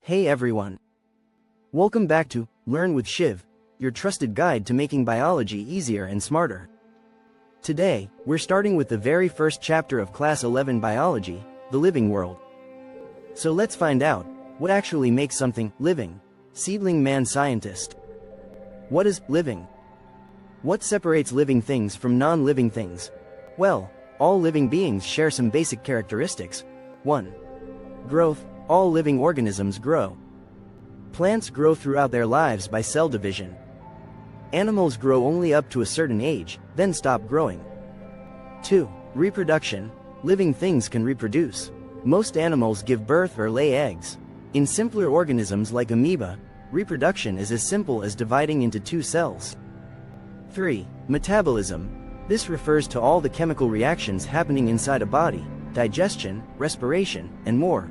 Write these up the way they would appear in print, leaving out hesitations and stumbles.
Hey everyone! Welcome back to Learn with Shiv, your trusted guide to making biology easier and smarter. Today, we're starting with the very first chapter of Class 11 Biology, the living world. So let's find out, what actually makes something living? Seedling man scientist. What is living? What separates living things from non-living things? Well, all living beings share some basic characteristics. 1. Growth. All living organisms grow. Plants grow throughout their lives by cell division. Animals grow only up to a certain age, then stop growing. 2. Reproduction. Living things can reproduce. Most animals give birth or lay eggs. In simpler organisms like amoeba, reproduction is as simple as dividing into two cells. 3. Metabolism. This refers to all the chemical reactions happening inside a body, digestion, respiration, and more.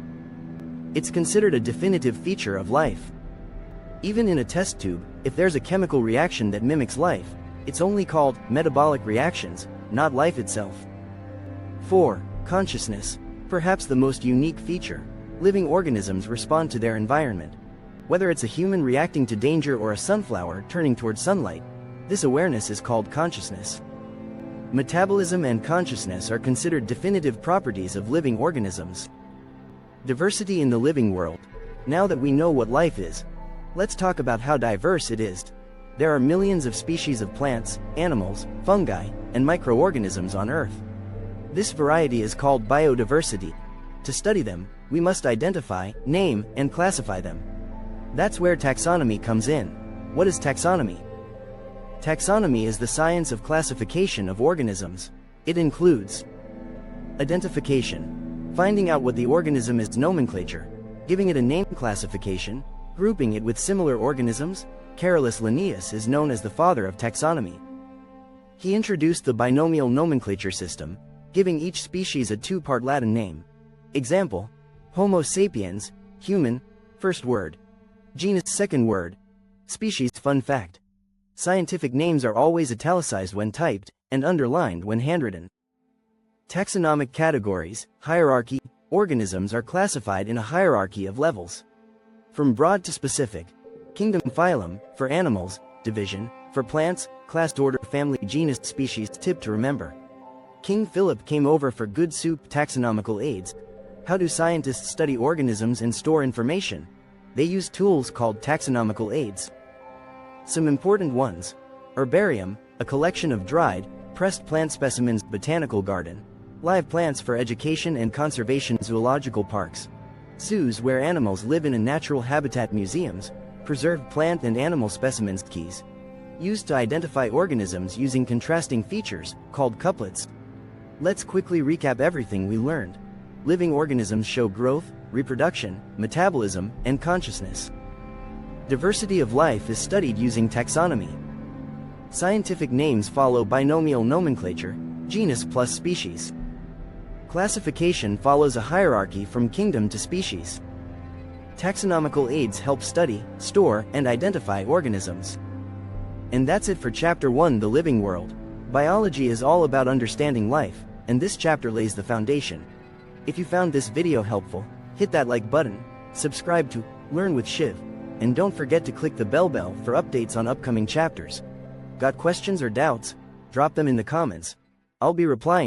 It's considered a definitive feature of life. Even in a test tube, if there's a chemical reaction that mimics life, it's only called metabolic reactions, not life itself. 4. Consciousness. Perhaps the most unique feature. Living organisms respond to their environment. Whether it's a human reacting to danger or a sunflower turning toward sunlight, this awareness is called consciousness. Metabolism and consciousness are considered definitive properties of living organisms. Diversity in the living world. Now that we know what life is, let's talk about how diverse it is. There are millions of species of plants, animals, fungi, and microorganisms on Earth. This variety is called biodiversity. To study them, we must identify, name, and classify them. That's where taxonomy comes in. What is taxonomy? Taxonomy is the science of classification of organisms. It includes identification. Finding out what the organism is, nomenclature, giving it a name, classification, grouping it with similar organisms. Carolus Linnaeus is known as the father of taxonomy. He introduced the binomial nomenclature system, giving each species a two-part Latin name. Example: Homo sapiens, human, first word. Genus, second word. Species. Fun fact: scientific names are always italicized when typed, and underlined when handwritten. Taxonomic categories, hierarchy. Organisms are classified in a hierarchy of levels. From broad to specific. Kingdom, phylum, for animals, division, for plants, class, order, family, genus, species. Tip to remember: King Philip came over for good soup. Taxonomical aids. How do scientists study organisms and store information? They use tools called taxonomical aids. Some important ones: Herbarium, a collection of dried, pressed plant specimens. Botanical garden, live plants for education and conservation. Zoological parks, zoos where animals live in a natural habitat. Museums, preserved plant and animal specimens. Keys, used to identify organisms using contrasting features, called couplets. Let's quickly recap everything we learned. Living organisms show growth, reproduction, metabolism, and consciousness. Diversity of life is studied using taxonomy. Scientific names follow binomial nomenclature, genus plus species. Classification follows a hierarchy from kingdom to species. Taxonomical aids help study, store, and identify organisms. And that's it for Chapter 1, the living world. Biology is all about understanding life, and this chapter lays the foundation. If you found this video helpful, hit that like button, subscribe to Learn with Shiv, and don't forget to click the bell for updates on upcoming chapters. Got questions or doubts? Drop them in the comments. I'll be replying.